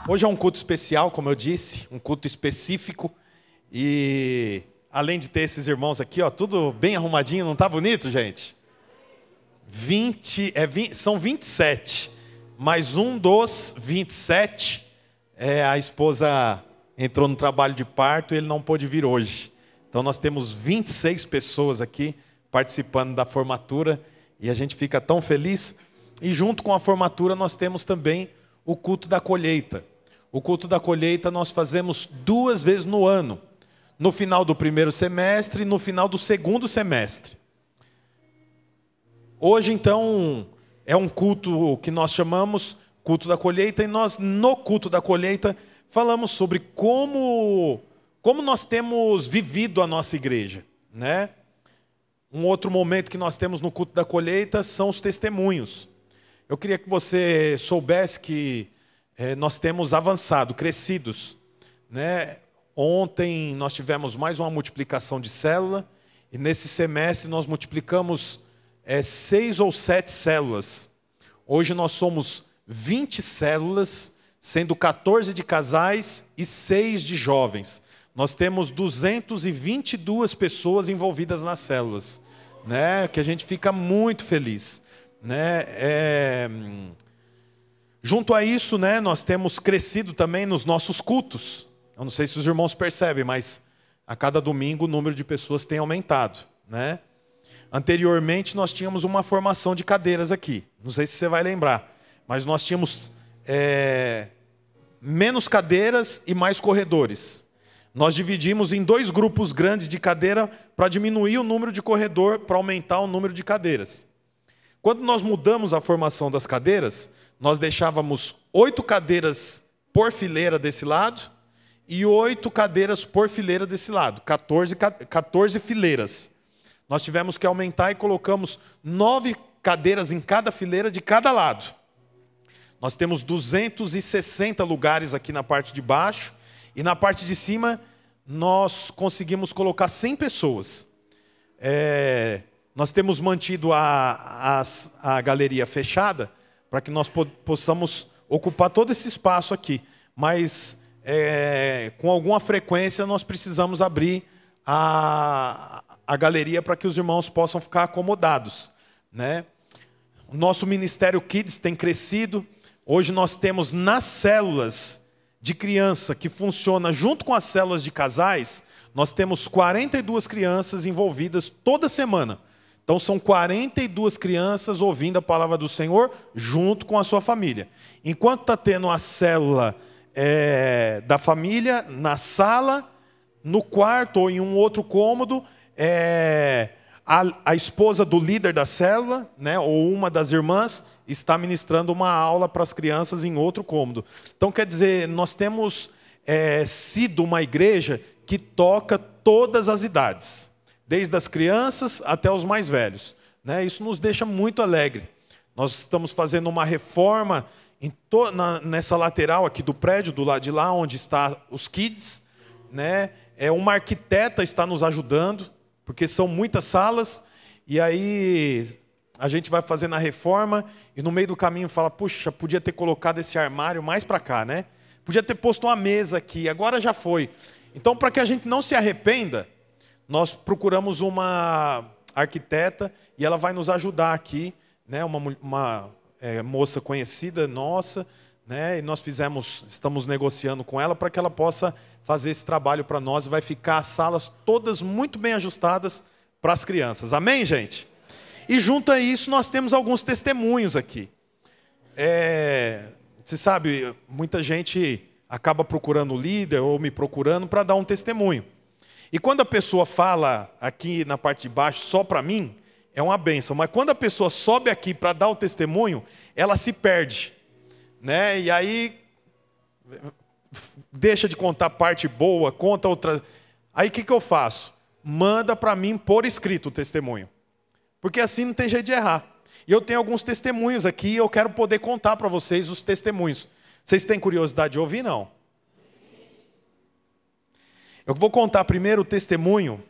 Hoje é um culto especial, como eu disse, um culto específico. E além de ter esses irmãos aqui, ó, tudo bem arrumadinho, não tá bonito, gente? São 27, mas um dos 27, a esposa entrou no trabalho de parto e ele não pôde vir hoje. Então nós temos 26 pessoas aqui participando da formatura e a gente fica tão feliz. E junto com a formatura nós temos também o culto da colheita. O culto da colheita nós fazemos 2 vezes no ano. No final do primeiro semestre e no final do segundo semestre. Hoje, então, é um culto que nós chamamos culto da colheita. E nós, no culto da colheita, falamos sobre como nós temos vivido a nossa igreja, né? Um outro momento que nós temos no culto da colheita são os testemunhos. Eu queria que você soubesse que nós temos avançado, crescidos, né? Ontem nós tivemos mais uma multiplicação de célula e nesse semestre nós multiplicamos 6 ou 7 células. Hoje nós somos 20 células, sendo 14 de casais e 6 de jovens. Nós temos 222 pessoas envolvidas nas células, né? Que a gente fica muito feliz, né? Junto a isso, né, nós temos crescido também nos nossos cultos. Eu não sei se os irmãos percebem, mas a cada domingo o número de pessoas tem aumentado, né? Anteriormente nós tínhamos uma formação de cadeiras aqui. Não sei se você vai lembrar, mas nós tínhamos menos cadeiras e mais corredores. Nós dividimos em 2 grupos grandes de cadeira para diminuir o número de corredor, para aumentar o número de cadeiras. Quando nós mudamos a formação das cadeiras, nós deixávamos 8 cadeiras por fileira desse lado e 8 cadeiras por fileira desse lado, 14 fileiras. Nós tivemos que aumentar e colocamos 9 cadeiras em cada fileira de cada lado. Nós temos 260 lugares aqui na parte de baixo e na parte de cima nós conseguimos colocar 100 pessoas. Nós temos mantido a galeria fechada para que nós possamos ocupar todo esse espaço aqui. Mas com alguma frequência nós precisamos abrir a galeria para que os irmãos possam ficar acomodados, né? O nosso Ministério Kids tem crescido. Hoje nós temos nas células de criança que funciona junto com as células de casais, nós temos 42 crianças envolvidas toda semana. Então são 42 crianças ouvindo a palavra do Senhor junto com a sua família. Enquanto está tendo a célula da família na sala, no quarto ou em um outro cômodo, a esposa do líder da célula, né, ou uma das irmãs, está ministrando uma aula para as crianças em outro cômodo. Então, quer dizer, nós temos sido uma igreja que toca todas as idades, desde as crianças até os mais velhos, né? Isso nos deixa muito alegre. Nós estamos fazendo uma reforma nessa lateral aqui do prédio, do lado de lá, onde está os kids, né? Uma arquiteta está nos ajudando, porque são muitas salas, e aí a gente vai fazendo a reforma, e no meio do caminho fala, puxa, podia ter colocado esse armário mais para cá, né? Podia ter posto uma mesa aqui, agora já foi. Então, para que a gente não se arrependa, nós procuramos uma arquiteta, e ela vai nos ajudar aqui, né? Uma moça conhecida nossa, né? E nós estamos negociando com ela para que ela possa fazer esse trabalho para nós e vai ficar as salas todas muito bem ajustadas para as crianças. Amém, gente? E junto a isso nós temos alguns testemunhos aqui. Você sabe, muita gente acaba procurando o líder ou me procurando para dar um testemunho. E quando a pessoa fala aqui na parte de baixo só para mim, é uma bênção. Mas quando a pessoa sobe aqui para dar o testemunho, ela se perde, né? E aí deixa de contar parte boa, conta outra. Aí o que eu faço? Manda para mim por escrito o testemunho. Porque assim não tem jeito de errar. E eu tenho alguns testemunhos aqui e eu quero poder contar para vocês os testemunhos. Vocês têm curiosidade de ouvir, não? Eu vou contar primeiro o testemunho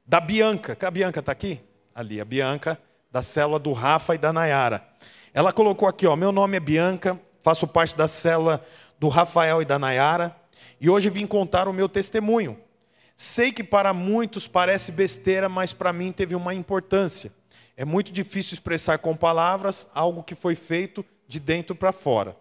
da Bianca. A Bianca está aqui? Ali, a Bianca, da célula do Rafa e da Nayara. Ela colocou aqui, ó, meu nome é Bianca, faço parte da célula do Rafael e da Nayara, e hoje vim contar o meu testemunho. Sei que para muitos parece besteira, mas para mim teve uma importância. É muito difícil expressar com palavras algo que foi feito de dentro para fora.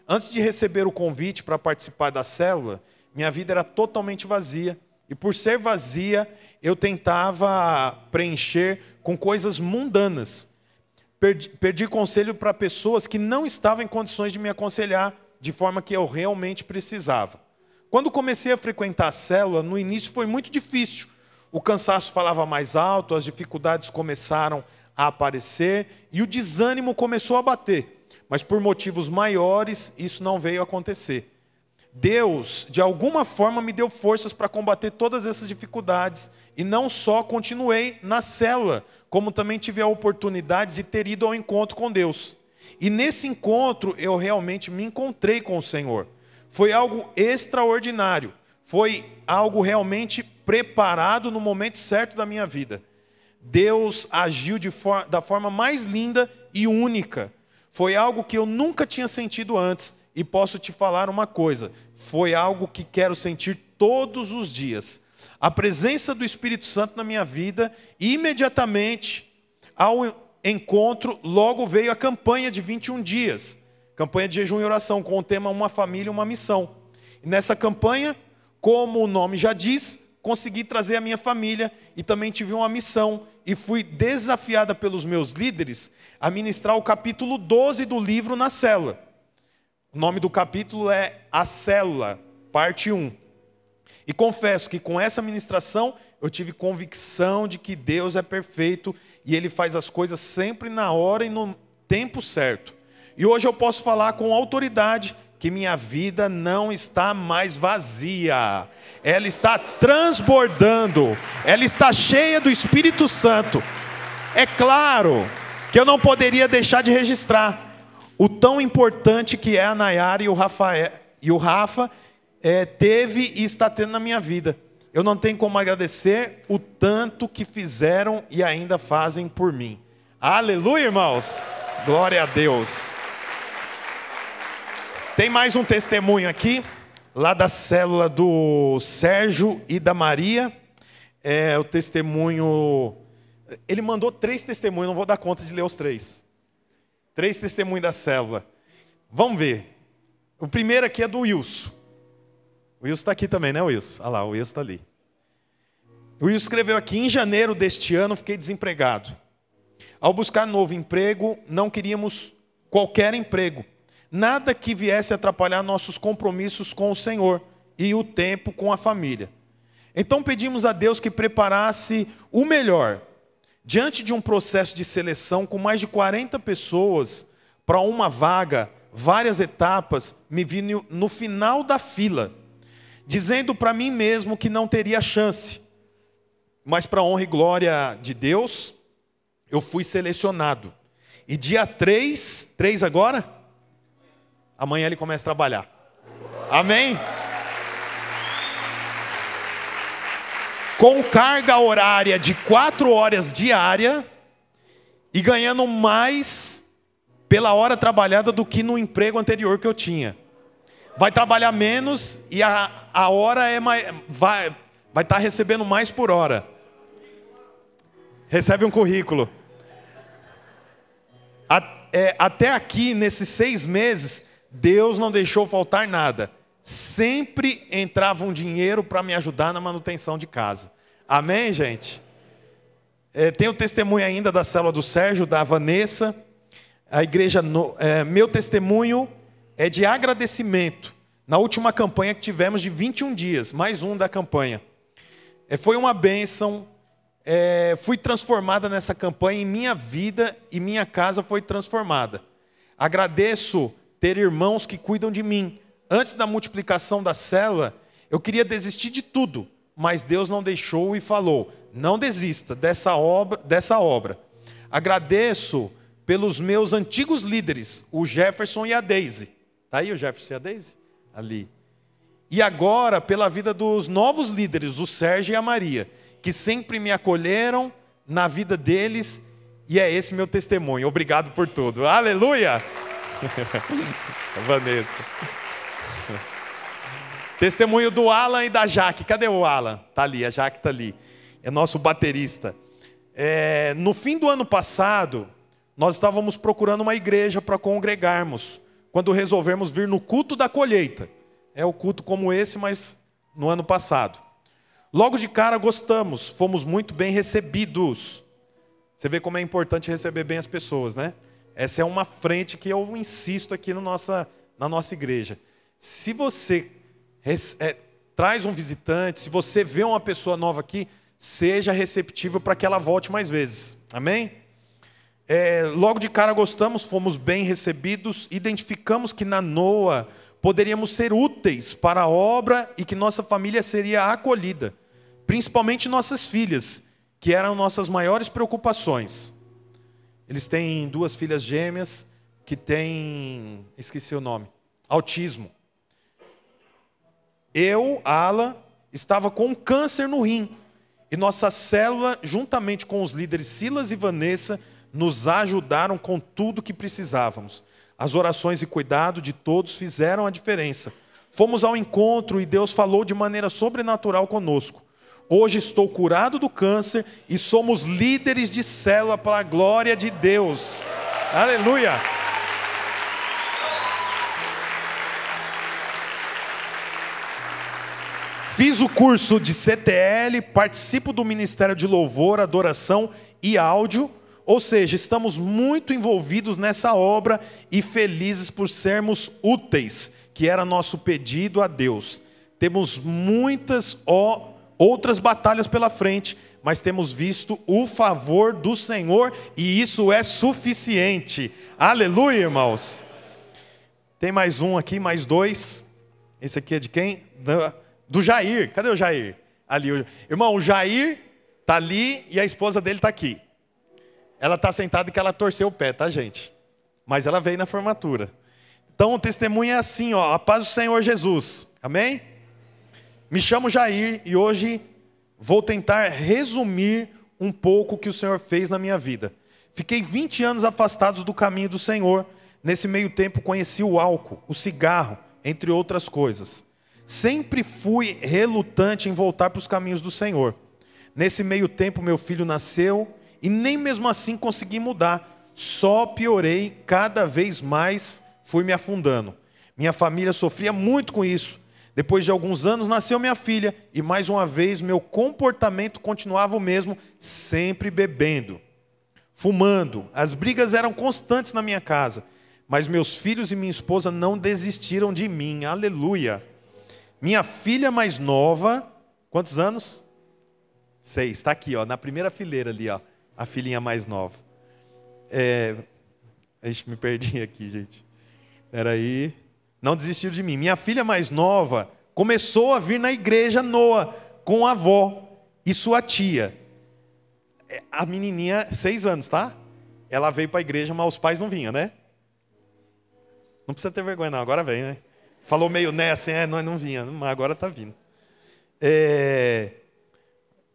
Antes de receber o convite para participar da célula, minha vida era totalmente vazia. E por ser vazia, eu tentava preencher com coisas mundanas. Perdi conselho para pessoas que não estavam em condições de me aconselhar de forma que eu realmente precisava. Quando comecei a frequentar a célula, no início foi muito difícil. O cansaço falava mais alto, as dificuldades começaram a aparecer e o desânimo começou a bater. Mas por motivos maiores, isso não veio a acontecer. Deus, de alguma forma, me deu forças para combater todas essas dificuldades. E não só continuei na célula, como também tive a oportunidade de ter ido ao encontro com Deus. E nesse encontro, eu realmente me encontrei com o Senhor. Foi algo extraordinário. Foi algo realmente preparado no momento certo da minha vida. Deus agiu da forma mais linda e única. Foi algo que eu nunca tinha sentido antes. E posso te falar uma coisa, foi algo que quero sentir todos os dias. A presença do Espírito Santo na minha vida, e imediatamente ao encontro, logo veio a campanha de 21 dias. Campanha de jejum e oração, com o tema Uma Família, Uma Missão. E nessa campanha, como o nome já diz, consegui trazer a minha família e também tive uma missão. E fui desafiada pelos meus líderes a ministrar o capítulo 12 do livro na célula. O nome do capítulo é A Célula, parte 1. E confesso que com essa ministração eu tive convicção de que Deus é perfeito e Ele faz as coisas sempre na hora e no tempo certo. E hoje eu posso falar com autoridade que minha vida não está mais vazia. Ela está transbordando, ela está cheia do Espírito Santo. É claro que eu não poderia deixar de registrar o tão importante que é a Nayara e o Rafa teve e está tendo na minha vida. Eu não tenho como agradecer o tanto que fizeram e ainda fazem por mim. Aleluia, irmãos! Glória a Deus! Tem mais um testemunho aqui, lá da célula do Sérgio e da Maria. O testemunho... Ele mandou 3 testemunhos, não vou dar conta de ler os 3. 3 testemunhos da célula. Vamos ver. O primeiro aqui é do Wilson. O Wilson está aqui também, né, Wilson? Olha lá, o Wilson está ali. O Wilson escreveu aqui: em janeiro deste ano fiquei desempregado. Ao buscar novo emprego, não queríamos qualquer emprego. Nada que viesse atrapalhar nossos compromissos com o Senhor e o tempo com a família. Então pedimos a Deus que preparasse o melhor. Diante de um processo de seleção com mais de 40 pessoas para uma vaga, várias etapas, me vi no final da fila, dizendo para mim mesmo que não teria chance. Mas para a honra e glória de Deus, eu fui selecionado. E dia 3 agora? Amanhã ele começa a trabalhar. Amém? Com carga horária de 4 horas diária e ganhando mais pela hora trabalhada do que no emprego anterior que eu tinha. Vai trabalhar menos e a hora vai estar recebendo mais por hora. Recebe um currículo. Até aqui, nesses 6 meses, Deus não deixou faltar nada. Sempre entrava um dinheiro para me ajudar na manutenção de casa. Amém, gente? Tem o testemunho ainda da célula do Sérgio, da Vanessa. A igreja, meu testemunho é de agradecimento. Na última campanha que tivemos de 21 dias, mais um da campanha. Foi uma bênção. Fui transformada nessa campanha, em minha vida e minha casa foi transformada. Agradeço ter irmãos que cuidam de mim. Antes da multiplicação da célula, eu queria desistir de tudo, mas Deus não deixou e falou: não desista dessa obra. Agradeço pelos meus antigos líderes, o Jefferson e a Deise. Está aí o Jefferson e a Deise? Ali. E agora, pela vida dos novos líderes, o Sérgio e a Maria, que sempre me acolheram na vida deles, e é esse meu testemunho. Obrigado por tudo. Aleluia! Vanessa. Testemunho do Alan e da Jaque. Cadê o Alan? Tá ali, a Jaque tá ali. É nosso baterista. No fim do ano passado, nós estávamos procurando uma igreja para congregarmos, quando resolvemos vir no culto da colheita. É o culto como esse, mas no ano passado. Logo de cara gostamos, fomos muito bem recebidos. Você vê como é importante receber bem as pessoas, né? Essa é uma frente que eu insisto aqui na nossa igreja. Se você traz um visitante, se você vê uma pessoa nova aqui, seja receptível para que ela volte mais vezes. Amém? Logo de cara gostamos, fomos bem recebidos, identificamos que na NOA poderíamos ser úteis para a obra e que nossa família seria acolhida, principalmente nossas filhas, que eram nossas maiores preocupações. Eles têm 2 filhas gêmeas que têm, esqueci o nome, autismo. Eu, Alan, estava com um câncer no rim e nossa célula, juntamente com os líderes Silas e Vanessa, nos ajudaram com tudo que precisávamos. As orações e cuidado de todos fizeram a diferença. Fomos ao encontro e Deus falou de maneira sobrenatural conosco. Hoje estou curado do câncer e somos líderes de célula para a glória de Deus. Aleluia! Fiz o curso de CTL, participo do Ministério de Louvor, Adoração e Áudio. Ou seja, estamos muito envolvidos nessa obra e felizes por sermos úteis, que era nosso pedido a Deus. Temos muitas outras batalhas pela frente, mas temos visto o favor do Senhor e isso é suficiente. Aleluia, irmãos. Tem mais um aqui, mais 2. Esse aqui é de quem? Do Jair. Cadê o Jair? Ali. Irmão, o Jair está ali e a esposa dele está aqui. Ela está sentada que ela torceu o pé, tá, gente? Mas ela veio na formatura. Então o testemunho é assim, ó, a paz do Senhor Jesus. Amém? Me chamo Jair e hoje vou tentar resumir um pouco o que o Senhor fez na minha vida. Fiquei 20 anos afastado do caminho do Senhor. Nesse meio tempo conheci o álcool, o cigarro, entre outras coisas. Sempre fui relutante em voltar para os caminhos do Senhor. Nesse meio tempo meu filho nasceu e nem mesmo assim consegui mudar. Só piorei, cada vez mais fui me afundando. Minha família sofria muito com isso. Depois de alguns anos nasceu minha filha e mais uma vez meu comportamento continuava o mesmo, sempre bebendo, fumando. As brigas eram constantes na minha casa, mas meus filhos e minha esposa não desistiram de mim. Aleluia. Minha filha mais nova, quantos anos? 6, está aqui, ó, na primeira fileira ali, ó, a filhinha mais nova. Me perdi aqui, gente. Espera aí. Não desistiu de mim. Minha filha mais nova começou a vir na igreja NOA com a avó e sua tia. A menininha, 6 anos, tá? Ela veio para a igreja, mas os pais não vinham, né? Não precisa ter vergonha não, agora vem, né? Falou meio né, assim, nós não vinha, mas agora está vindo.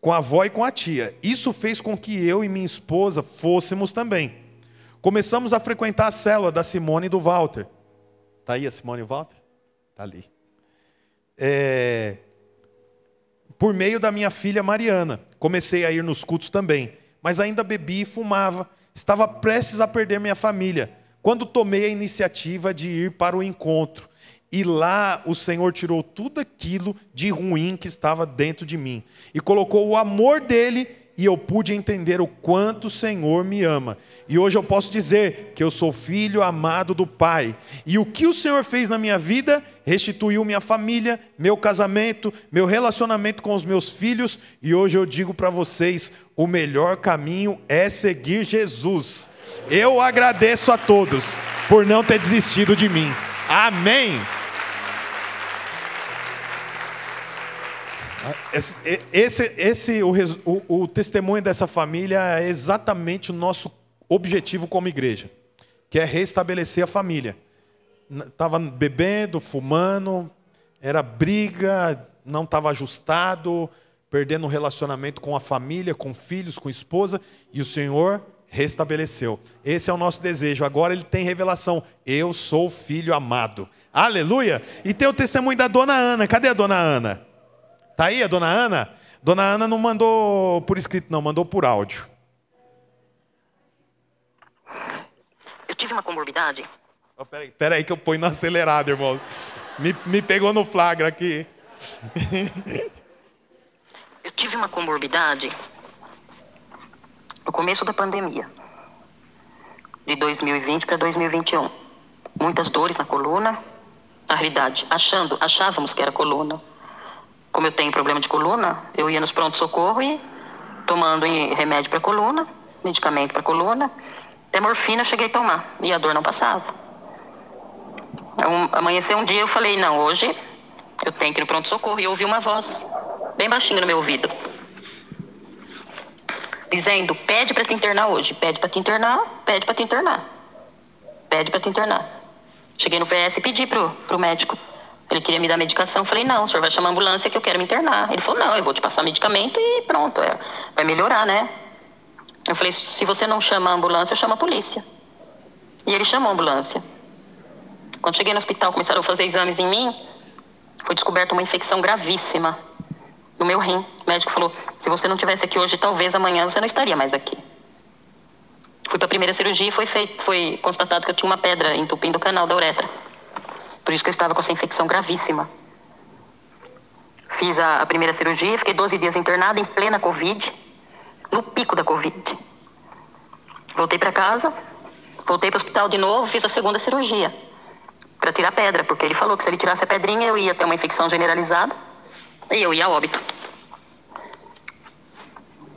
Com a avó e com a tia. Isso fez com que eu e minha esposa fôssemos também. Começamos a frequentar a célula da Simone e do Walter. Está aí a Simone e o Walter? Está ali. Por meio da minha filha Mariana. Comecei a ir nos cultos também. Mas ainda bebia e fumava. Estava prestes a perder minha família. Quando tomei a iniciativa de ir para o encontro. E lá o Senhor tirou tudo aquilo de ruim que estava dentro de mim. E colocou o amor dele e eu pude entender o quanto o Senhor me ama. E hoje eu posso dizer que eu sou filho amado do Pai. E o que o Senhor fez na minha vida, restituiu minha família, meu casamento, meu relacionamento com os meus filhos. E hoje eu digo para vocês, o melhor caminho é seguir Jesus. Eu agradeço a todos por não ter desistido de mim. Amém. O testemunho dessa família é exatamente o nosso objetivo como igreja, que é restabelecer a família. Estava bebendo, fumando, era briga, não estava ajustado, perdendo o relacionamento com a família, com filhos, com esposa, e o Senhor restabeleceu. Esse é o nosso desejo. Agora ele tem revelação. Eu sou filho amado. Aleluia! E tem o testemunho da dona Ana. Cadê a dona Ana? Tá aí a dona Ana? Dona Ana não mandou por escrito, não. Mandou por áudio. Eu tive uma comorbidade. Oh, peraí que eu ponho no acelerado, irmãos. Me pegou no flagra aqui. Eu tive uma comorbidade no começo da pandemia, de 2020 para 2021. Muitas dores na coluna. Na realidade, achávamos que era coluna. Como eu tenho problema de coluna, eu ia nos pronto-socorro e tomando remédio para coluna, medicamento para coluna, até morfina eu cheguei a tomar e a dor não passava. Amanheceu um dia, eu falei, não, hoje eu tenho que ir no pronto-socorro. E eu ouvi uma voz bem baixinho no meu ouvido, dizendo, pede para te internar hoje, pede para te internar, pede para te internar, pede para te internar. Cheguei no PS e pedi pro médico. Ele queria me dar medicação, eu falei, não, o senhor vai chamar a ambulância que eu quero me internar. Ele falou, não, eu vou te passar medicamento e pronto, vai melhorar, né? Eu falei, se você não chama a ambulância, eu chamo a polícia. E ele chamou a ambulância. Quando cheguei no hospital, começaram a fazer exames em mim, foi descoberta uma infecção gravíssima no meu rim. O médico falou, se você não estivesse aqui hoje, talvez amanhã você não estaria mais aqui. Fui para a primeira cirurgia e foi constatado que eu tinha uma pedra entupindo o canal da uretra. Por isso que eu estava com essa infecção gravíssima. Fiz a primeira cirurgia, fiquei 12 dias internada em plena Covid, no pico da Covid. Voltei para casa, voltei para o hospital de novo, fiz a segunda cirurgia para tirar a pedra, porque ele falou que se ele tirasse a pedrinha eu ia ter uma infecção generalizada e eu ia a óbito.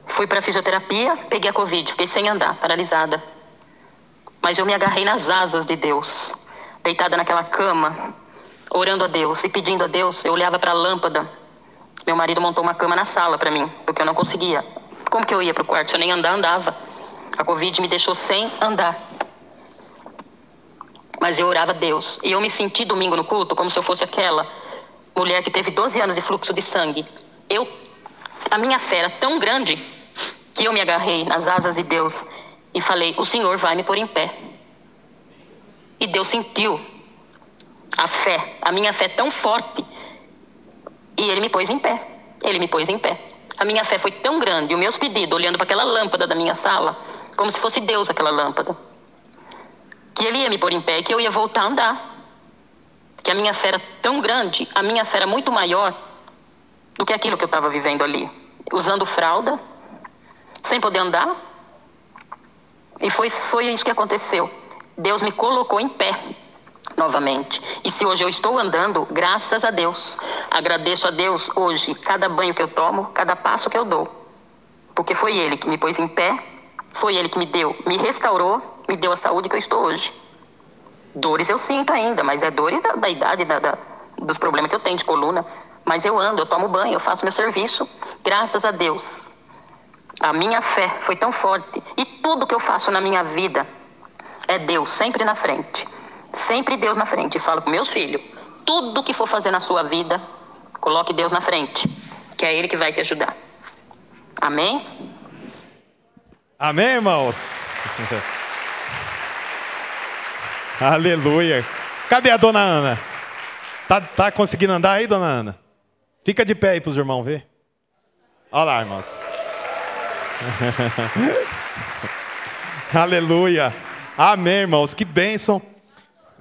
Fui para a fisioterapia, peguei a Covid, fiquei sem andar, paralisada. Mas eu me agarrei nas asas de Deus, deitada naquela cama, orando a Deus e pedindo a Deus. Eu olhava para a lâmpada. Meu marido montou uma cama na sala para mim, porque eu não conseguia. Como que eu ia para o quarto? Se eu nem andava. A Covid me deixou sem andar. Mas eu orava a Deus. E eu me senti domingo no culto como se eu fosse aquela mulher que teve 12 anos de fluxo de sangue. A minha fé era tão grande que eu me agarrei nas asas de Deus e falei, o Senhor vai me pôr em pé. E Deus sentiu a minha fé tão forte, e Ele me pôs em pé. Ele me pôs em pé. A minha fé foi tão grande, os meus pedidos, olhando para aquela lâmpada da minha sala, como se fosse Deus aquela lâmpada, que Ele ia me pôr em pé e que eu ia voltar a andar. Que a minha fé era tão grande, a minha fé era muito maior do que aquilo que eu estava vivendo ali. Usando fralda, sem poder andar. E foi isso que aconteceu. Deus me colocou em pé novamente. E se hoje eu estou andando, graças a Deus. Agradeço a Deus hoje, cada banho que eu tomo, cada passo que eu dou. Porque foi Ele que me pôs em pé, foi Ele que me restaurou, me deu a saúde que eu estou hoje. Dores eu sinto ainda, mas é dores da idade, dos problemas que eu tenho de coluna. Mas eu ando, eu tomo banho, eu faço meu serviço. Graças a Deus. A minha fé foi tão forte. E tudo que eu faço na minha vida é Deus sempre na frente. Sempre Deus na frente. E falo para meus filhos, tudo que for fazer na sua vida, coloque Deus na frente, que é Ele que vai te ajudar. Amém? Amém, irmãos? Aleluia. Cadê a dona Ana? Tá conseguindo andar aí, dona Ana? Fica de pé aí para os irmãos ver. Olha lá, irmãos. Aleluia. Amém, irmãos. Que bênção.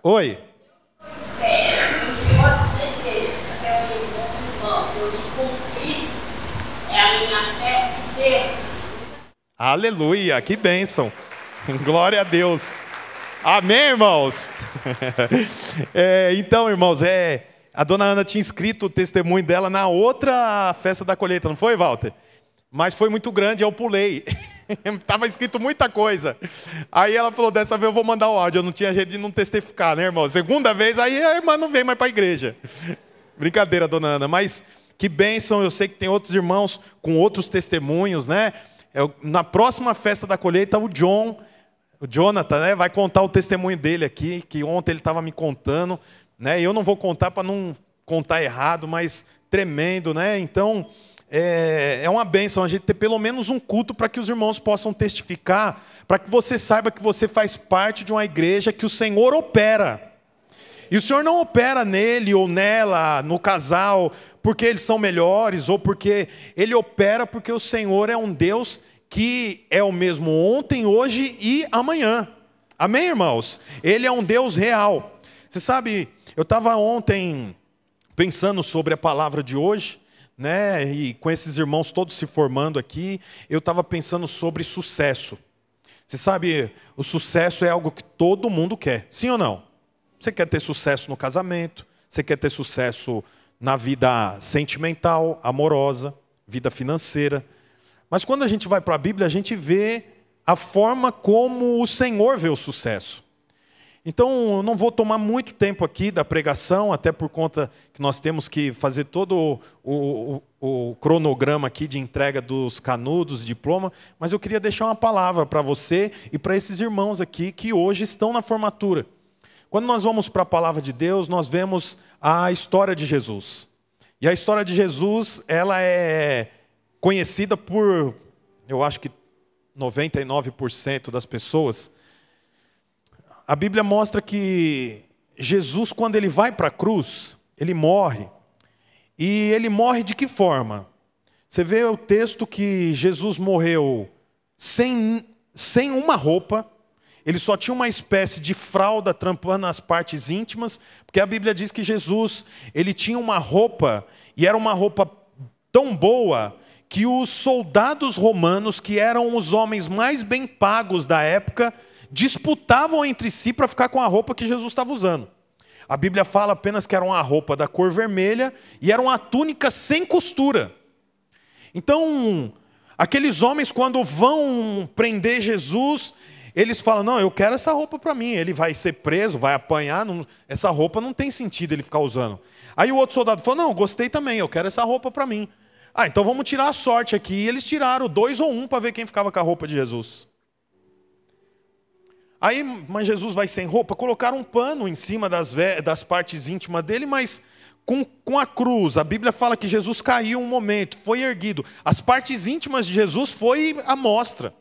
Oi. Aleluia. Que bênção. Glória a Deus. Amém, irmãos? Então, irmãos, a dona Ana tinha escrito o testemunho dela na outra festa da colheita, não foi, Walter? Mas foi muito grande, eu pulei. Estava escrito muita coisa. Aí ela falou, dessa vez eu vou mandar o áudio. Eu não tinha jeito de não testificar, né, irmão? Segunda vez, aí a irmã não vem mais para a igreja. Brincadeira, dona Ana. Mas que bênção, eu sei que tem outros irmãos com outros testemunhos, né? Na próxima festa da colheita, o Jonathan, né, vai contar o testemunho dele aqui, que ontem ele estava me contando, né? E eu não vou contar para não contar errado, mas tremendo, né? Então, é uma bênção a gente ter pelo menos um culto para que os irmãos possam testificar, para que você saiba que você faz parte de uma igreja que o Senhor opera. E o Senhor não opera nele ou nela, no casal, porque eles são melhores, ou porque Ele opera porque o Senhor é um Deus que é o mesmo ontem, hoje e amanhã. Amém, irmãos? Ele é um Deus real. Você sabe, eu estava ontem pensando sobre a palavra de hoje, né? E com esses irmãos todos se formando aqui, eu estava pensando sobre sucesso. Você sabe, o sucesso é algo que todo mundo quer, sim ou não? Você quer ter sucesso no casamento, você quer ter sucesso na vida sentimental, amorosa, vida financeira. Mas quando a gente vai para a Bíblia, a gente vê a forma como o Senhor vê o sucesso. Então, eu não vou tomar muito tempo aqui da pregação, até por conta que nós temos que fazer todo o cronograma aqui de entrega dos canudos, diploma, mas eu queria deixar uma palavra para você e para esses irmãos aqui que hoje estão na formatura. Quando nós vamos para a palavra de Deus, nós vemos a história de Jesus. E a história de Jesus, ela é conhecida por, eu acho que 99% das pessoas. A Bíblia mostra que Jesus, quando ele vai para a cruz, ele morre. E ele morre de que forma? Você vê o texto que Jesus morreu sem uma roupa. Ele só tinha uma espécie de fralda trampando as partes íntimas, porque a Bíblia diz que Jesus, ele tinha uma roupa, e era uma roupa tão boa, que os soldados romanos, que eram os homens mais bem pagos da época, disputavam entre si para ficar com a roupa que Jesus estava usando. A Bíblia fala apenas que era uma roupa da cor vermelha, e era uma túnica sem costura. Então, aqueles homens, quando vão prender Jesus, eles falam, não, eu quero essa roupa para mim. Ele vai ser preso, vai apanhar, essa roupa não tem sentido ele ficar usando. Aí o outro soldado falou, não, gostei também, eu quero essa roupa para mim. Ah, então vamos tirar a sorte aqui. E eles tiraram 2 ou 1 para ver quem ficava com a roupa de Jesus. Aí, mas Jesus vai sem roupa, colocaram um pano em cima das partes íntimas dele, mas com a cruz. A Bíblia fala que Jesus caiu um momento, foi erguido. As partes íntimas de Jesus foi à mostra.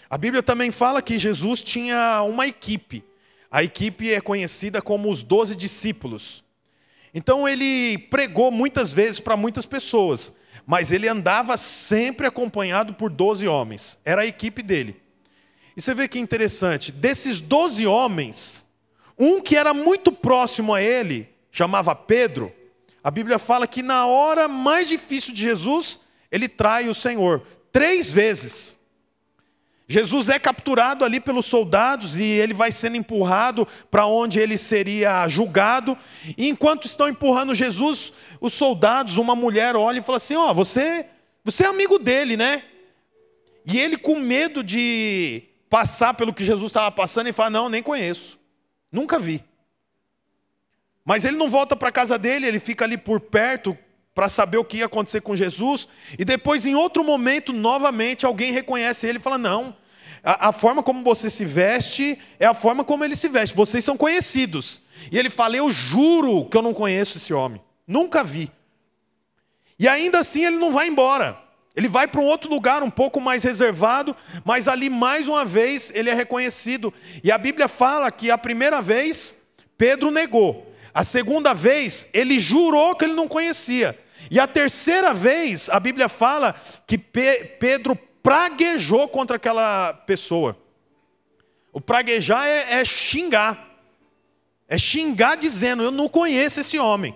A Bíblia também fala que Jesus tinha uma equipe. A equipe é conhecida como os 12 discípulos. Então ele pregou muitas vezes para muitas pessoas, mas ele andava sempre acompanhado por 12 homens. Era a equipe dele. E você vê que interessante, desses 12 homens, um que era muito próximo a ele, chamava Pedro, a Bíblia fala que na hora mais difícil de Jesus, ele trai o Senhor 3 vezes. Jesus é capturado ali pelos soldados e ele vai sendo empurrado para onde ele seria julgado. E enquanto estão empurrando Jesus, os soldados, uma mulher olha e fala assim, ó, você é amigo dele, né? E ele, com medo de passar pelo que Jesus estava passando, ele fala, não, nem conheço, nunca vi. Mas ele não volta para a casa dele, ele fica ali por perto para saber o que ia acontecer com Jesus, e depois em outro momento, novamente, alguém reconhece ele e fala, não, a forma como você se veste é a forma como ele se veste, vocês são conhecidos. E ele fala, eu juro que eu não conheço esse homem, nunca vi. E ainda assim ele não vai embora, ele vai para um outro lugar um pouco mais reservado, mas ali mais uma vez ele é reconhecido. E a Bíblia fala que a primeira vez Pedro negou, a segunda vez ele jurou que ele não conhecia. E a terceira vez, a Bíblia fala que Pedro praguejou contra aquela pessoa. O praguejar é xingar. É xingar dizendo, eu não conheço esse homem.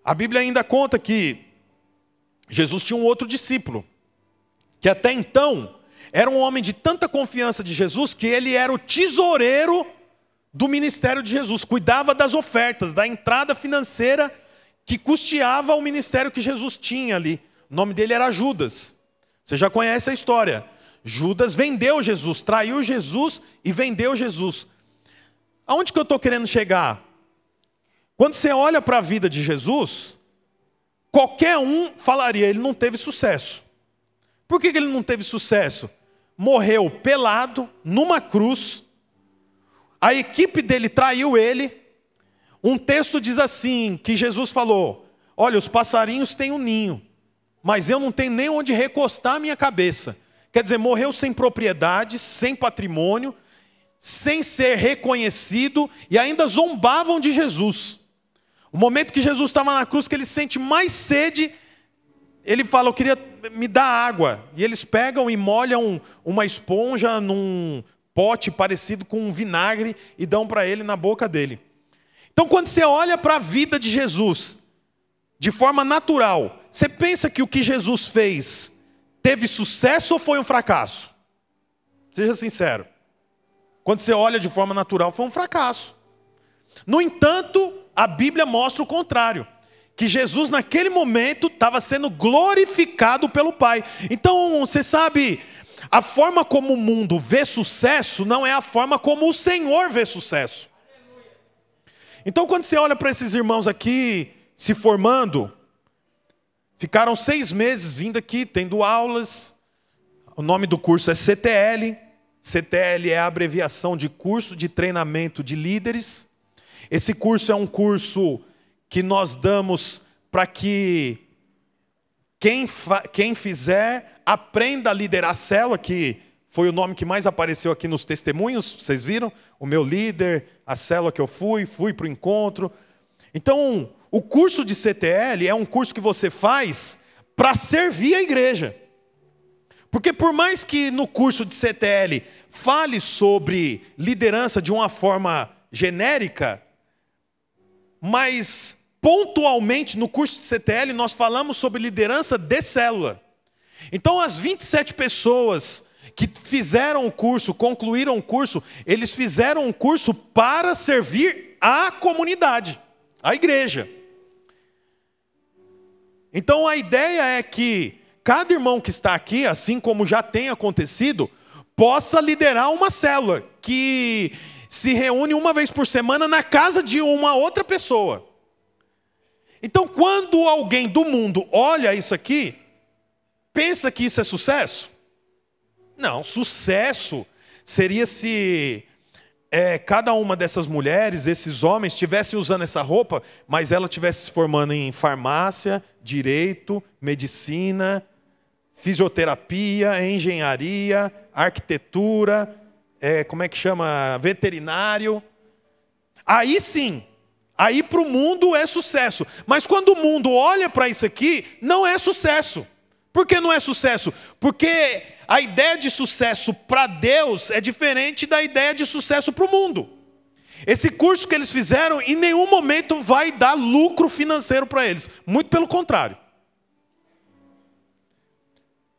A Bíblia ainda conta que Jesus tinha um outro discípulo, que até então era um homem de tanta confiança de Jesus, que ele era o tesoureiro do ministério de Jesus. Cuidava das ofertas, da entrada financeira que custeava o ministério que Jesus tinha ali. O nome dele era Judas. Você já conhece a história. Judas vendeu Jesus, traiu Jesus e vendeu Jesus. Aonde que eu estou querendo chegar? Quando você olha para a vida de Jesus, qualquer um falaria, ele não teve sucesso. Por que ele não teve sucesso? Morreu pelado, numa cruz, a equipe dele traiu ele. Um texto diz assim, que Jesus falou, olha, os passarinhos têm um ninho, mas eu não tenho nem onde recostar a minha cabeça. Quer dizer, morreu sem propriedade, sem patrimônio, sem ser reconhecido, e ainda zombavam de Jesus. O momento que Jesus estava na cruz, que ele sente mais sede, ele fala, eu queria me dar água. E eles pegam e molham uma esponja num pote parecido com um vinagre e dão para ele na boca dele. Então, quando você olha para a vida de Jesus, de forma natural, você pensa que o que Jesus fez teve sucesso ou foi um fracasso? Seja sincero. Quando você olha de forma natural, foi um fracasso. No entanto, a Bíblia mostra o contrário. Que Jesus naquele momento estava sendo glorificado pelo Pai. Então, você sabe, a forma como o mundo vê sucesso não é a forma como o Senhor vê sucesso. Então, quando você olha para esses irmãos aqui se formando, ficaram 6 meses vindo aqui, tendo aulas. O nome do curso é CTL. CTL é a abreviação de Curso de Treinamento de Líderes. Esse curso é um curso que nós damos para que quem fizer aprenda a liderar a célula, que foi o nome que mais apareceu aqui nos testemunhos, vocês viram? O meu líder, a célula que eu fui para o encontro. Então, o curso de CTL é um curso que você faz para servir a igreja. Porque por mais que no curso de CTL fale sobre liderança de uma forma genérica, mas pontualmente no curso de CTL nós falamos sobre liderança de célula. Então as 27 pessoas que fizeram o curso, concluíram o curso, eles fizeram um curso para servir a comunidade, a igreja. Então a ideia é que cada irmão que está aqui, assim como já tem acontecido, possa liderar uma célula que se reúne uma vez por semana na casa de uma outra pessoa. Então, quando alguém do mundo olha isso aqui, pensa que isso é sucesso? Não, sucesso seria se cada uma dessas mulheres, esses homens, estivesse usando essa roupa, mas ela estivesse se formando em farmácia, direito, medicina, fisioterapia, engenharia, arquitetura, veterinário. Aí sim, aí para o mundo é sucesso. Mas quando o mundo olha para isso aqui, não é sucesso. Por que não é sucesso? Porque a ideia de sucesso para Deus é diferente da ideia de sucesso para o mundo. Esse curso que eles fizeram, em nenhum momento vai dar lucro financeiro para eles. Muito pelo contrário.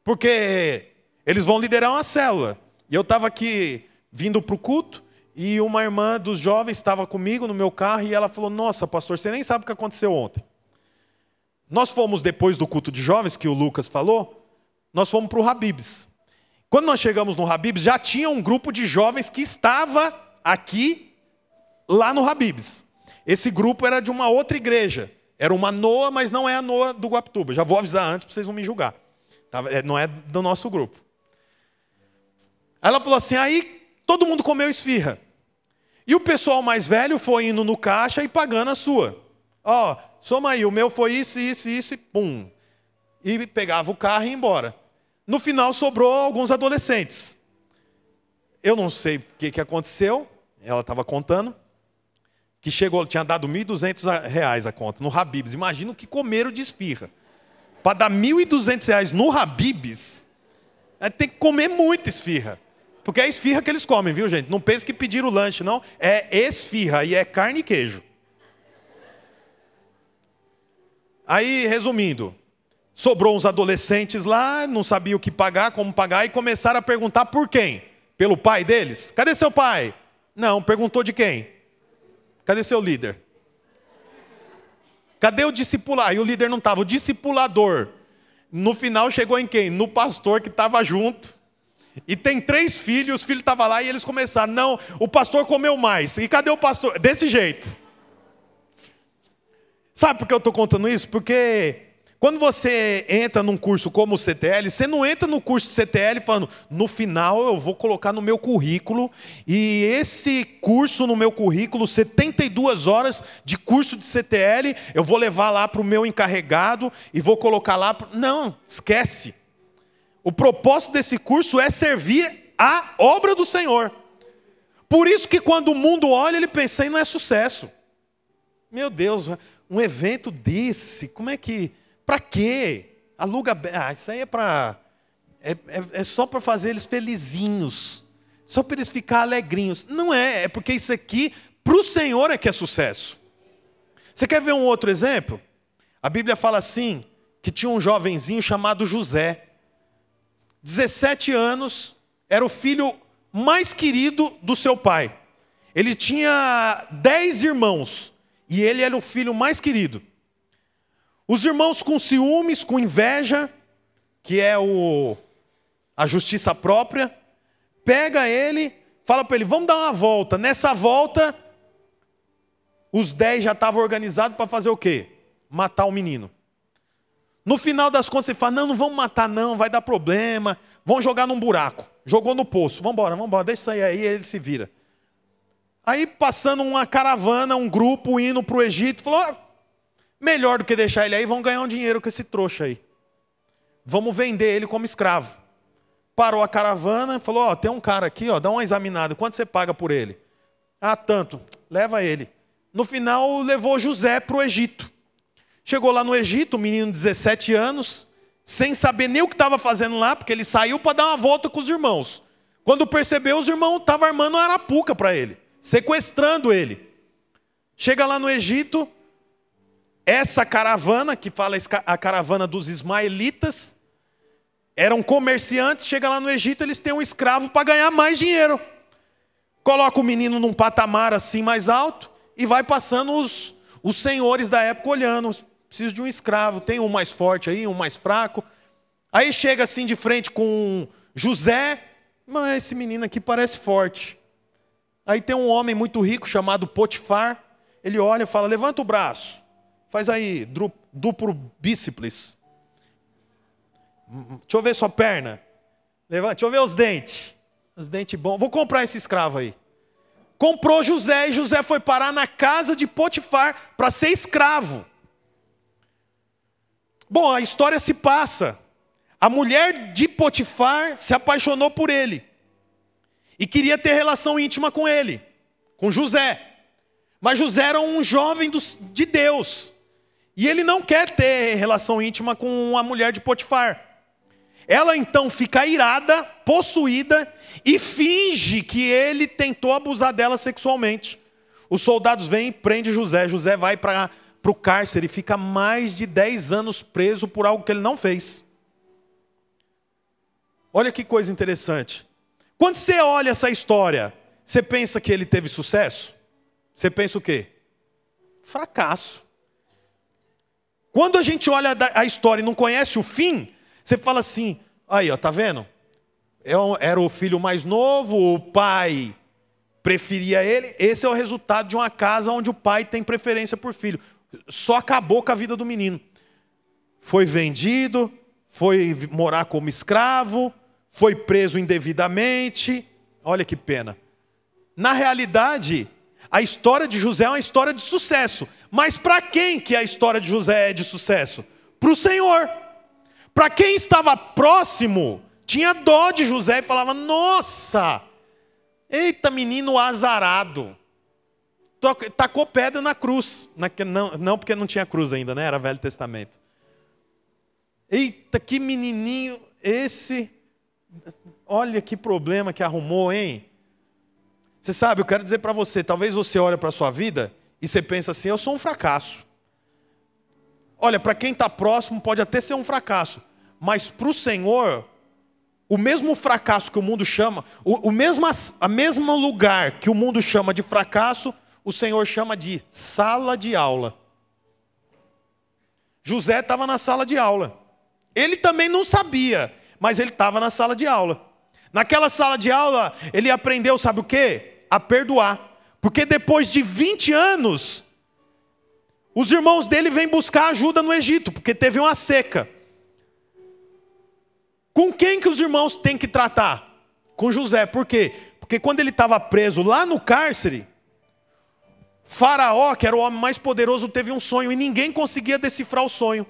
Porque eles vão liderar uma célula. E eu estava aqui vindo para o culto, e uma irmã dos jovens estava comigo no meu carro, e ela falou, nossa, pastor, você nem sabe o que aconteceu ontem. Nós fomos, depois do culto de jovens, que o Lucas falou, nós fomos para o Habib's. Quando nós chegamos no Habib's, já tinha um grupo de jovens que estava aqui, lá no Habib's. Esse grupo era de uma outra igreja. Era uma Noa, mas não é a Noa do Guapituba. Já vou avisar antes para vocês não me julgar. Não é do nosso grupo. Aí ela falou assim, aí todo mundo comeu esfirra. E o pessoal mais velho foi indo no caixa e pagando a sua. Ó, soma aí, o meu foi isso, isso, isso e pum. E pegava o carro e ia embora. No final sobrou alguns adolescentes. Eu não sei o que aconteceu, ela estava contando, que tinha dado R$1.200 a conta no Habib's. Imagina o que comeram de esfirra. Para dar R$1.200 no Habib's, tem que comer muita esfirra. Porque é esfirra que eles comem, viu, gente? Não pense que pediram o lanche, não. É esfirra e é carne e queijo. Aí, resumindo, sobrou uns adolescentes lá, não sabiam o que pagar, como pagar, e começaram a perguntar por quem? Pelo pai deles? Cadê seu pai? Não, perguntou de quem? Cadê seu líder? Cadê o discipular? E o líder não estava. O discipulador, no final, chegou em quem? No pastor que estava junto. E tem 3 filhos, os filhos estavam lá e eles começaram. Não, o pastor comeu mais. E cadê o pastor? Desse jeito. Sabe por que eu estou contando isso? Porque Quando você entra num curso como o CTL, você não entra no curso de CTL falando, no final eu vou colocar no meu currículo, e esse curso no meu currículo, 72 horas de curso de CTL, eu vou levar lá para o meu encarregado e vou colocar lá. Não, esquece. O propósito desse curso é servir a obra do Senhor. Por isso que quando o mundo olha, ele pensa, não é sucesso. Meu Deus, um evento desse, como é que... Para quê? Aluga... isso aí é para... É só para fazer eles felizinhos. Só para eles ficar alegrinhos. Não é, é porque isso aqui, para o Senhor é que é sucesso. Você quer ver um outro exemplo? A Bíblia fala assim, que tinha um jovenzinho chamado José. 17 anos, era o filho mais querido do seu pai. Ele tinha 10 irmãos, e ele era o filho mais querido. Os irmãos com ciúmes, com inveja, que é a justiça própria, pega ele, fala para ele, vamos dar uma volta. Nessa volta, os 10 já estavam organizados para fazer o quê? Matar o menino. No final das contas, ele fala, não vamos matar não, vai dar problema, vamos jogar num buraco. Jogou no poço, vamos embora, deixa sair aí, ele se vira. Aí passando uma caravana, um grupo indo para o Egito, falou, melhor do que deixar ele aí, vão ganhar um dinheiro com esse trouxa aí. Vamos vender ele como escravo. Parou a caravana, falou, tem um cara aqui, dá uma examinada, quanto você paga por ele? Ah, tanto, leva ele. No final, levou José para o Egito. Chegou lá no Egito, um menino de 17 anos, sem saber nem o que estava fazendo lá, porque ele saiu para dar uma volta com os irmãos. Quando percebeu, os irmãos estavam armando uma arapuca para ele, sequestrando ele. Chega lá no Egito, essa caravana, que fala a caravana dos ismaelitas, eram comerciantes, chega lá no Egito, eles têm um escravo para ganhar mais dinheiro. Coloca o menino num patamar assim mais alto e vai passando os senhores da época olhando, preciso de um escravo, tem um mais forte aí, um mais fraco. Aí chega assim de frente com José, mas esse menino aqui parece forte. Aí tem um homem muito rico chamado Potifar, ele olha e fala, levanta o braço, faz aí duplo bíceps. Deixa eu ver sua perna. Levanta, deixa eu ver os dentes. Os dentes bons. Vou comprar esse escravo aí. Comprou José e José foi parar na casa de Potifar para ser escravo. Bom, a história se passa. A mulher de Potifar se apaixonou por ele. E queria ter relação íntima com ele, com José. Mas José era um jovem de Deus. E ele não quer ter relação íntima com a mulher de Potifar. Ela então fica irada, possuída, e finge que ele tentou abusar dela sexualmente. Os soldados vêm e prendem José. José vai para o cárcere e fica mais de 10 anos preso por algo que ele não fez. Olha que coisa interessante. Quando você olha essa história, você pensa que ele teve sucesso? Você pensa o quê? Fracasso. Quando a gente olha a história e não conhece o fim, você fala assim, aí, tá vendo? Era o filho mais novo, o pai preferia ele. Esse é o resultado de uma casa onde o pai tem preferência por filho. Só acabou com a vida do menino. Foi vendido, foi morar como escravo, foi preso indevidamente. Olha que pena. Na realidade, a história de José é uma história de sucesso. Mas para quem que a história de José é de sucesso? Para o Senhor. Para quem estava próximo, tinha dó de José e falava, nossa, eita menino azarado. Tacou pedra na cruz. Não, porque não tinha cruz ainda, né? Era Velho Testamento. Eita, que menininho esse. Olha que problema que arrumou, hein? Você sabe, eu quero dizer para você, talvez você olhe para a sua vida e você pensa assim, eu sou um fracasso. Olha, para quem está próximo pode até ser um fracasso, mas para o Senhor, o mesmo fracasso que o mundo chama, a mesmo lugar que o mundo chama de fracasso, o Senhor chama de sala de aula. José estava na sala de aula. Ele também não sabia, mas ele estava na sala de aula. Naquela sala de aula, ele aprendeu, sabe o quê? A perdoar. Porque depois de 20 anos, Os irmãos dele vêm buscar ajuda no Egito, porque teve uma seca. Com quem que os irmãos têm que tratar? Com José. Por quê? Porque quando ele estava preso lá no cárcere, Faraó, que era o homem mais poderoso, teve um sonho e ninguém conseguia decifrar o sonho.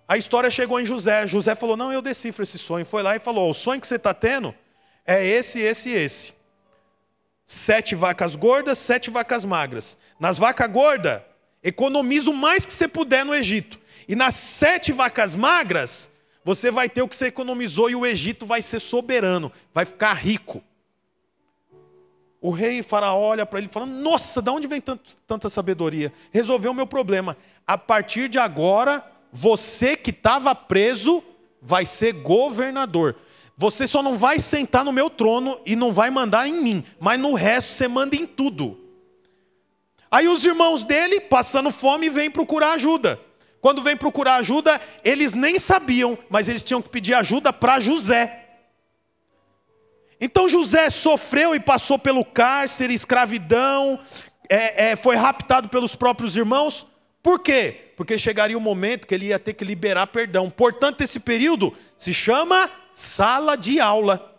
A história chegou em José. José falou, não, eu decifro esse sonho. Foi lá e falou, o sonho que você está tendo é esse, esse e esse. 7 vacas gordas, 7 vacas magras. Nas vacas gordas, economiza o mais que você puder no Egito. E nas 7 vacas magras, você vai ter o que você economizou e o Egito vai ser soberano, vai ficar rico. O rei Faraó olha para ele e fala, nossa, de onde vem tanta sabedoria? Resolveu o meu problema. A partir de agora, você que estava preso vai ser governador. Você só não vai sentar no meu trono e não vai mandar em mim, mas no resto você manda em tudo. Aí os irmãos dele, passando fome, vêm procurar ajuda. Quando vêm procurar ajuda, eles nem sabiam, mas eles tinham que pedir ajuda para José. Então José sofreu e passou pelo cárcere, escravidão, foi raptado pelos próprios irmãos. Por quê? Porque chegaria o momento que ele ia ter que liberar perdão. Portanto, esse período se chama sala de aula,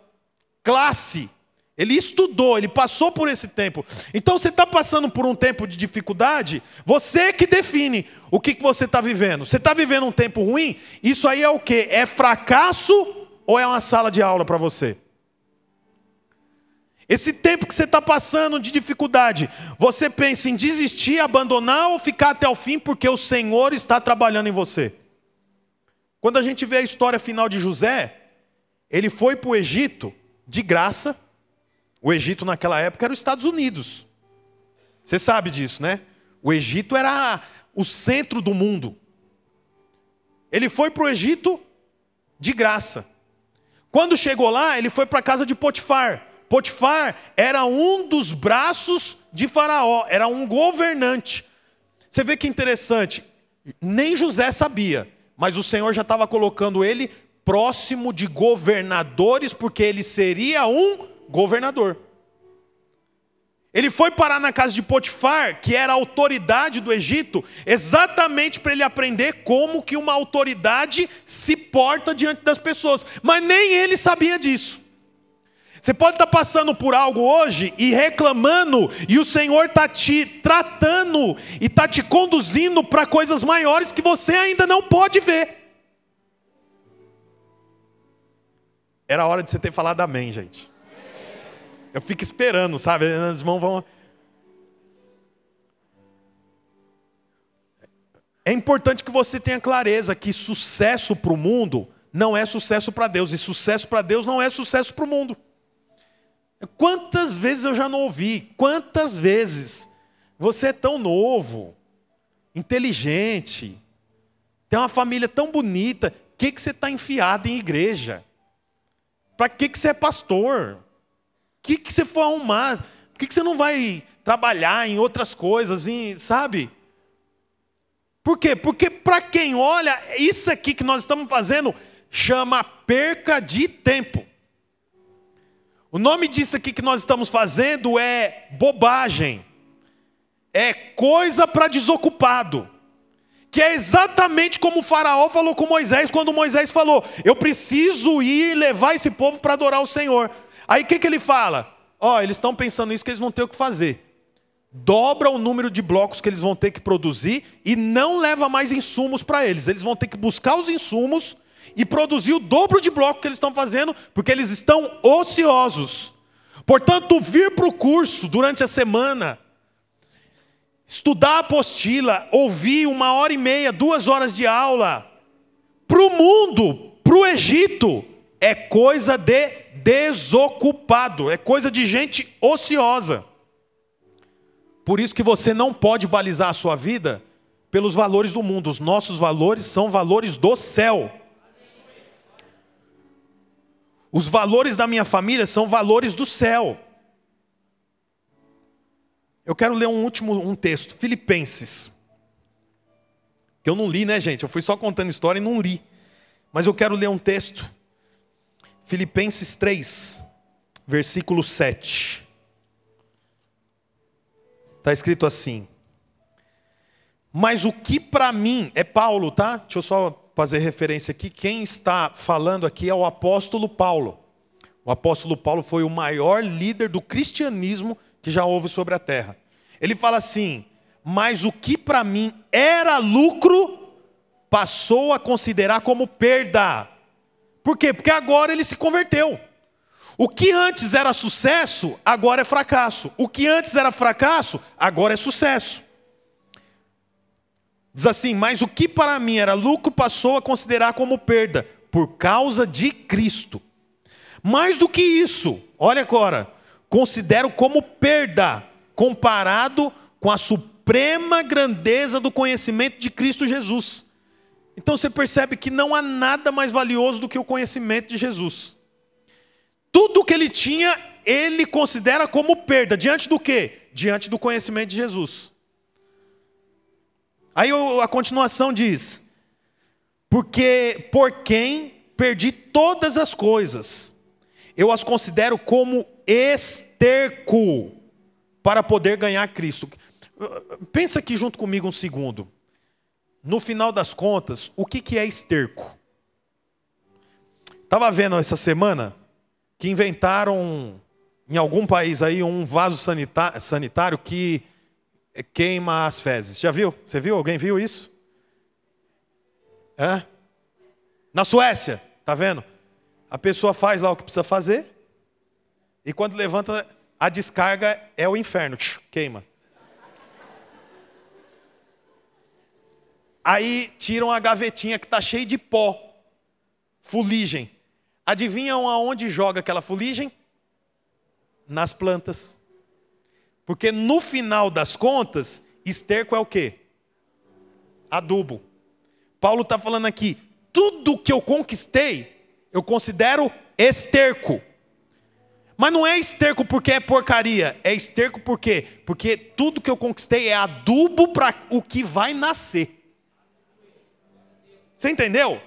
classe. Ele estudou, ele passou por esse tempo. Então você está passando por um tempo de dificuldade, você que define o que você está vivendo. Você está vivendo um tempo ruim? Isso aí é o quê? É fracasso ou é uma sala de aula para você? Esse tempo que você está passando de dificuldade, você pensa em desistir, abandonar ou ficar até o fim porque o Senhor está trabalhando em você? Quando a gente vê a história final de José, ele foi para o Egito de graça. O Egito naquela época era os Estados Unidos. Você sabe disso, né? O Egito era o centro do mundo. Ele foi para o Egito de graça. Quando chegou lá, ele foi para a casa de Potifar. Potifar era um dos braços de Faraó, era um governante. Você vê que interessante, nem José sabia, mas o Senhor já estava colocando ele próximo de governadores, porque ele seria um governador. Ele foi parar na casa de Potifar, que era a autoridade do Egito, exatamente para ele aprender como que uma autoridade se porta diante das pessoas. Mas nem ele sabia disso. Você pode estar passando por algo hoje e reclamando, e o Senhor está te tratando e está te conduzindo para coisas maiores que você ainda não pode ver. Era a hora de você ter falado amém, gente. Eu fico esperando, sabe? As mãos vão... É importante que você tenha clareza que sucesso para o mundo não é sucesso para Deus, e sucesso para Deus não é sucesso para o mundo. Quantas vezes eu já não ouvi, quantas vezes você é tão novo, inteligente, tem uma família tão bonita, o que você está enfiado em igreja? Para que você é pastor? O que você for arrumar? Por que você não vai trabalhar em outras coisas, sabe? Por quê? Porque para quem olha, isso aqui que nós estamos fazendo chama perca de tempo. O nome disso aqui que nós estamos fazendo é bobagem. É coisa para desocupado. Que é exatamente como o Faraó falou com Moisés, quando Moisés falou, eu preciso ir levar esse povo para adorar o Senhor. Aí o que ele fala? Eles estão pensando nisso que eles vão ter o que fazer. Dobra o número de blocos que eles vão ter que produzir e não leva mais insumos para eles. Eles vão ter que buscar os insumos e produzir o dobro de bloco que eles estão fazendo, porque eles estão ociosos. Portanto, vir para o curso durante a semana, estudar a apostila, ouvir 1h30, 2 horas de aula, para o mundo, para o Egito, é coisa de desocupado, é coisa de gente ociosa. Por isso que você não pode balizar a sua vida pelos valores do mundo. Os nossos valores são valores do céu. Os valores da minha família são valores do céu. Eu quero ler um texto, Filipenses. Que eu não li, né, gente? Eu fui só contando história e não li. Mas eu quero ler um texto. Filipenses 3, versículo 7. Está escrito assim: Mas o que para mim, é Paulo, tá? Deixa eu só fazer referência aqui. Quem está falando aqui é o apóstolo Paulo. O apóstolo Paulo foi o maior líder do cristianismo que já houve sobre a terra. Ele fala assim: mas o que para mim era lucro, passou a considerar como perda. Por quê? Porque agora ele se converteu. O que antes era sucesso, agora é fracasso. O que antes era fracasso, agora é sucesso. Diz assim: mas o que para mim era lucro, passou a considerar como perda, por causa de Cristo. Mais do que isso, olha agora, considero como perda, comparado com a suprema grandeza do conhecimento de Cristo Jesus. Então você percebe que não há nada mais valioso do que o conhecimento de Jesus. Tudo que ele tinha, ele considera como perda. Diante do quê? Diante do conhecimento de Jesus. Aí a continuação diz: porque por quem perdi todas as coisas, eu as considero como esterco para poder ganhar Cristo. Pensa aqui junto comigo um segundo. No final das contas, o que é esterco? Estava vendo essa semana que inventaram em algum país aí um vaso sanitário que queima as fezes. Já viu? Você viu? Alguém viu isso? É? Na Suécia, tá vendo? A pessoa faz lá o que precisa fazer e quando levanta a descarga é o inferno, queima. Aí tiram a gavetinha que está cheia de pó, fuligem. Adivinham aonde joga aquela fuligem? Nas plantas. Porque no final das contas, esterco é o quê? Adubo. Paulo está falando aqui, tudo que eu conquistei, eu considero esterco. Mas não é esterco porque é porcaria, é esterco por quê? Porque tudo que eu conquistei é adubo para o que vai nascer. Você entendeu?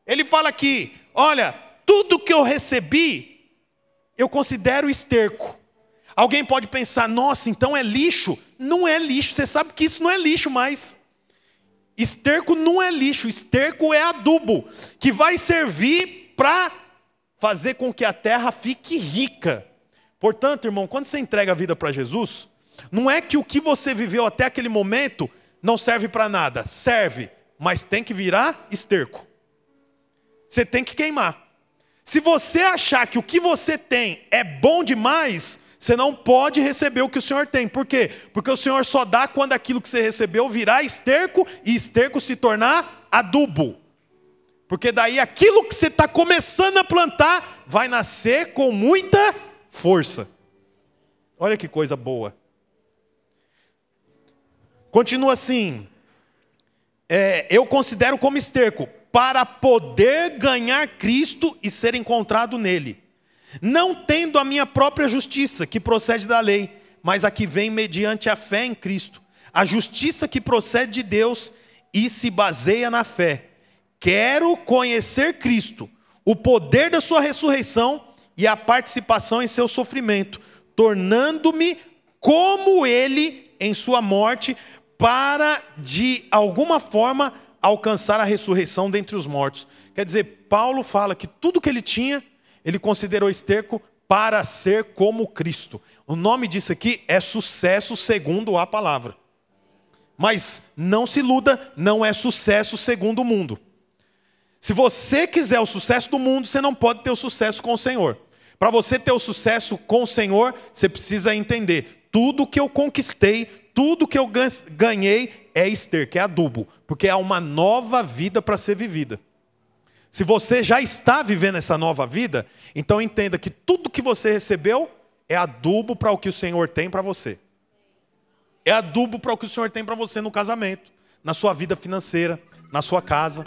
Ele fala aqui, olha, tudo que eu recebi, eu considero esterco. Alguém pode pensar, nossa, então é lixo? Não é lixo, você sabe que isso não é lixo mais. Esterco não é lixo, esterco é adubo, que vai servir para fazer com que a terra fique rica. Portanto, irmão, quando você entrega a vida para Jesus, não é que o que você viveu até aquele momento não serve para nada, serve, mas tem que virar esterco. Você tem que queimar. Se você achar que o que você tem é bom demais, você não pode receber o que o Senhor tem. Por quê? Porque o Senhor só dá quando aquilo que você recebeu virar esterco e esterco se tornar adubo. Porque daí aquilo que você está começando a plantar vai nascer com muita força. Olha que coisa boa. Continua assim. Eu considero como esterco para poder ganhar Cristo e ser encontrado nele. Não tendo a minha própria justiça, que procede da lei, mas a que vem mediante a fé em Cristo. A justiça que procede de Deus e se baseia na fé. Quero conhecer Cristo, o poder da sua ressurreição e a participação em seu sofrimento, tornando-me como ele em sua morte, para de alguma forma alcançar a ressurreição dentre os mortos. Quer dizer, Paulo fala que tudo que ele tinha, ele considerou esterco para ser como Cristo. O nome disso aqui é sucesso segundo a palavra. Mas não se iluda, não é sucesso segundo o mundo. Se você quiser o sucesso do mundo, você não pode ter o sucesso com o Senhor. Para você ter o sucesso com o Senhor, você precisa entender, tudo que eu conquistei, tudo que eu ganhei é esterco, é adubo, porque há uma nova vida para ser vivida. Se você já está vivendo essa nova vida, então entenda que tudo que você recebeu é adubo para o que o Senhor tem para você. É adubo para o que o Senhor tem para você no casamento, na sua vida financeira, na sua casa.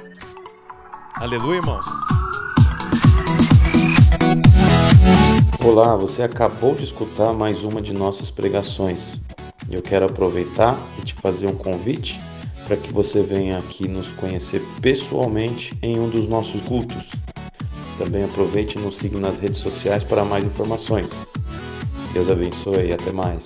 Aleluia, irmãos. Olá, você acabou de escutar mais uma de nossas pregações. Eu quero aproveitar e te fazer um convite para que você venha aqui nos conhecer pessoalmente em um dos nossos cultos. Também aproveite e nos siga nas redes sociais para mais informações. Deus abençoe e até mais.